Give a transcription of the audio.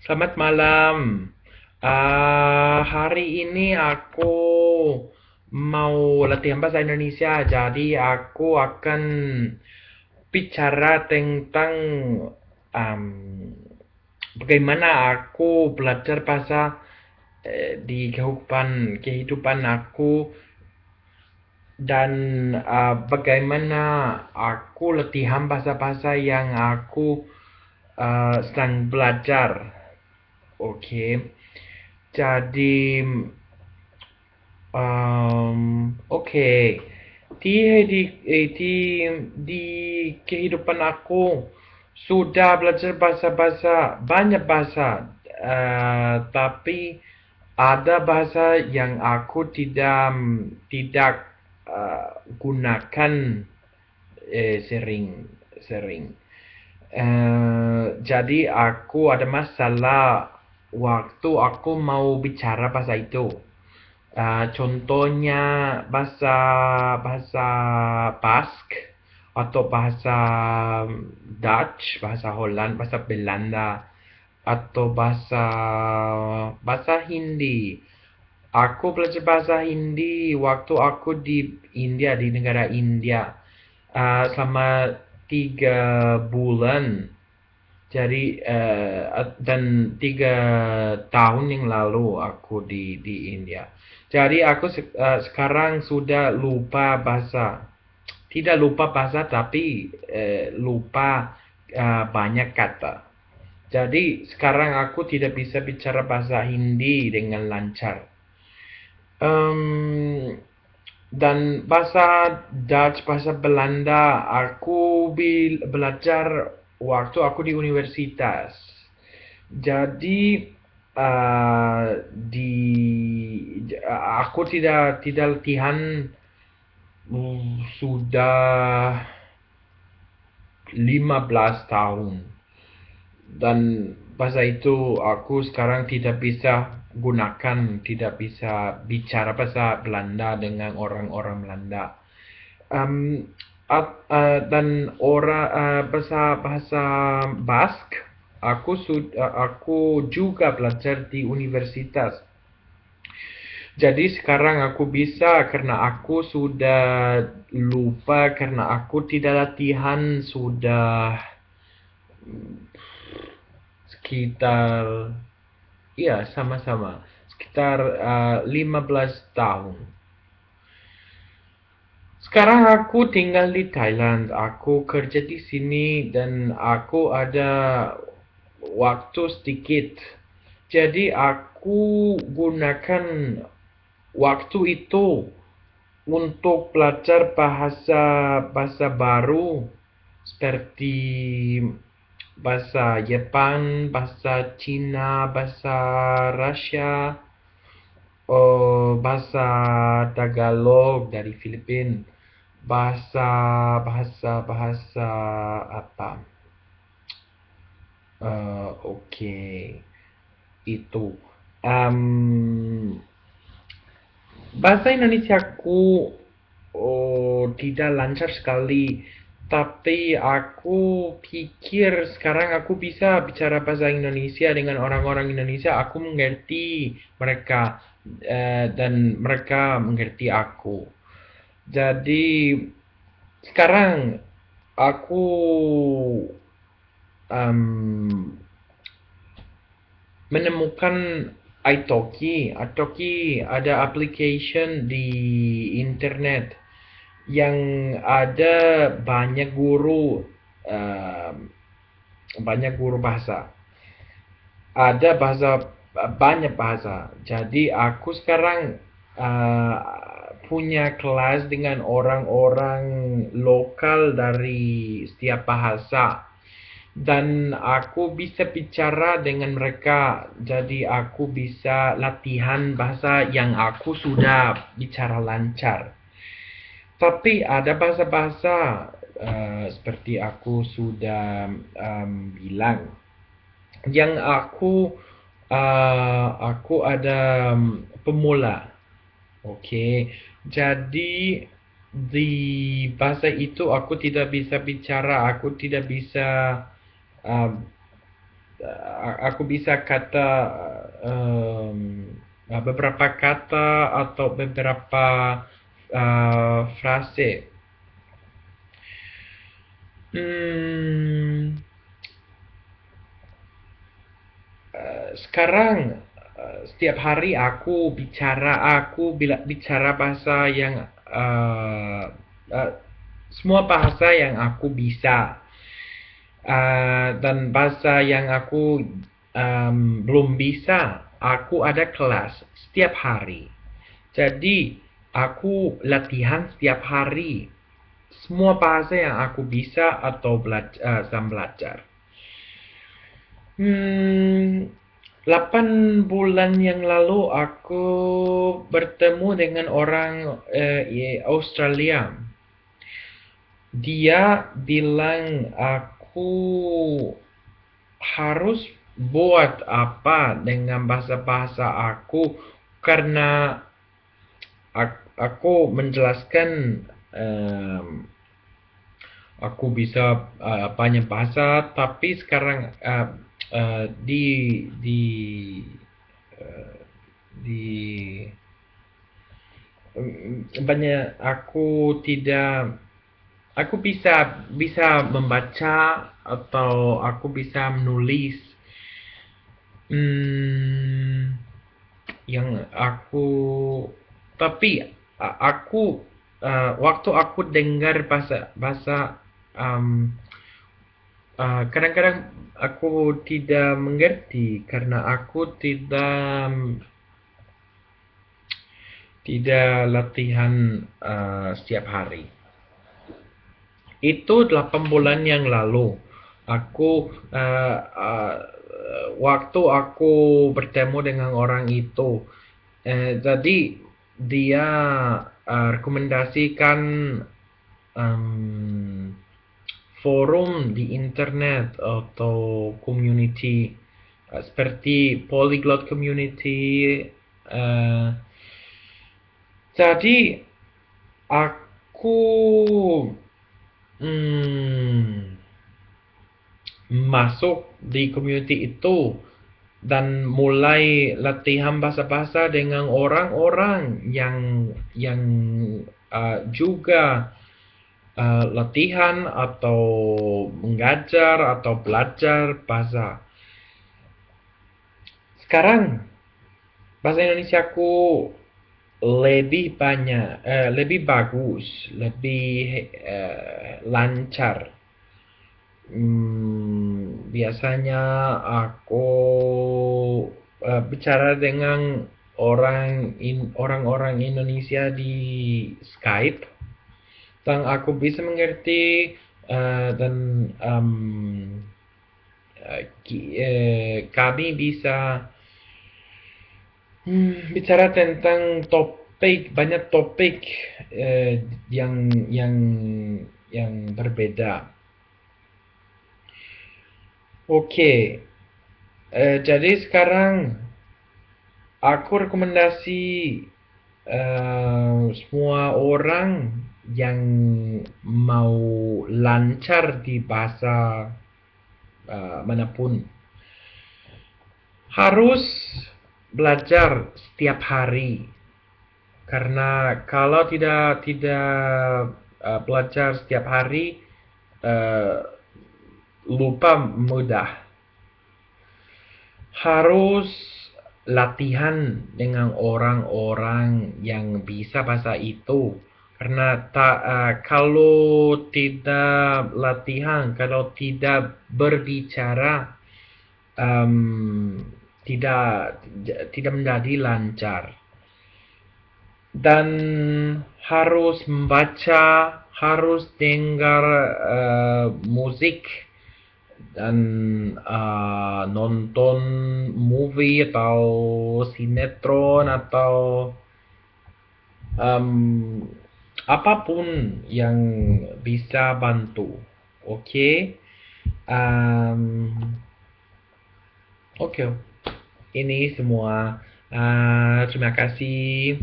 Selamat malam. Hari ini aku mau latihan bahasa Indonesia, jadi aku akan bicara tentang um, bagaimana aku belajar bahasa di kehidupan aku dan bagaimana aku latihan bahasa-bahasa yang aku sedang belajar. Oke. Jadi, oke. Di kehidupan aku sudah belajar bahasa-bahasa, banyak bahasa, tapi ada bahasa yang aku tidak gunakan sering sering. Jadi aku ada masalah waktu aku mau bicara bahasa itu. Contohnya bahasa bahasa Basque atau bahasa Dutch, bahasa Holland, bahasa Belanda atau bahasa bahasa Hindi. Aku belajar bahasa Hindi waktu aku di India, di negara India, selama 3 bulan. Jadi dan 3 tahun yang lalu aku di India. Jadi aku sekarang sudah lupa bahasa. Tidak lupa bahasa tapi lupa banyak kata. Jadi sekarang aku tidak bisa bicara bahasa Hindi dengan lancar. Em, dan bahasa Dutch, bahasa Belanda, aku belajar waktu aku di universitas. Jadi eh, di aku tidak latihan sudah 15 tahun. Dan bahasa itu aku sekarang tidak bisa gunakan, tidak bisa bicara bahasa Belanda dengan orang-orang Belanda. Um, dan bahasa bahasa Bask, aku juga belajar di universitas. Jadi sekarang aku bisa karena aku sudah lupa karena aku tidak latihan sudah sekitar, iya, sama-sama sekitar 15 tahun. Sekarang aku tinggal di Thailand. Aku kerja di sini dan aku ada waktu sedikit. Jadi aku gunakan waktu itu untuk belajar bahasa bahasa baru seperti bahasa Jepang, bahasa Cina, bahasa Rusia, bahasa Tagalog dari Filipina, bahasa bahasa bahasa apa? Oke, itu. Em, Bahasa Indonesiaku tidak lancar sekali, tapi aku pikir sekarang aku bisa bicara bahasa Indonesia dengan orang-orang Indonesia. Aku mengerti mereka dan mereka mengerti aku. Jadi sekarang aku em, menemukan italki. Italki ada application di internet yang ada em, banyak guru bahasa. Ada banyak bahasa. Jadi aku sekarang eh, punya kelas dengan orang-orang lokal dari setiap bahasa. Dan aku bisa bicara dengan mereka, jadi aku bisa latihan bahasa yang aku sudah bicara lancar. Tapi ada bahasa-bahasa seperti aku sudah bilang, yang aku ada pemula. Oke, jadi di bahasa itu aku tidak bisa bicara, aku tidak bisa um, aku bisa kata beberapa kata atau beberapa frase. Hmm, Sekarang setiap hari aku bicara bahasa yang uh, semua bahasa yang aku bisa. Dan bahasa yang aku belum bisa, aku ada kelas setiap hari. Jadi, aku latihan setiap hari. Semua bahasa yang aku bisa atau sedang belajar. 8 bulan yang lalu aku bertemu dengan orang Australia. Dia bilang aku harus buat apa dengan bahasa-bahasa aku karena aku menjelaskan aku bisa banyak bahasa tapi sekarang di uh, di banyak aku bisa membaca atau aku bisa menulis. Hmm, yang aku tapi aku waktu aku dengar bahasa bahasa um, kadang-kadang aku tidak mengerti karena aku tidak latihan setiap hari. Itu 8 bulan yang lalu. Aku waktu aku bertemu dengan orang itu, jadi dia rekomendasikan em, forum di internet atau community seperti Polyglot Community. eh, jadi aku hmm, masuk di community itu dan mulai latihan bahasa-bahasa dengan orang-orang yang juga latihan atau mengajar atau belajar bahasa. Sekarang bahasa Indonesiaku lebih banyak, lebih bagus, lebih lancar. Biasanya aku bicara dengan orang-orang Indonesia di Skype, dan aku bisa mengerti dan kami bisa bicara tentang banyak topik eh, yang yang yang berbeda. Oke, jadi sekarang aku rekomendasi semua orang yang mau lancar di bahasa manapun harus belajar setiap hari. Karena kalau tidak belajar setiap hari, eh, lupa mudah. Harus latihan dengan orang-orang yang bisa bahasa itu. Karena kalau tidak latihan, kalau tidak berbicara, em, tidak tidak menjadi lancar. Dan harus membaca, harus dengar musik dan nonton movie atau sinetron atau em, apapun yang bisa bantu. Oke. Em, oke. Ini semua. Terima kasih.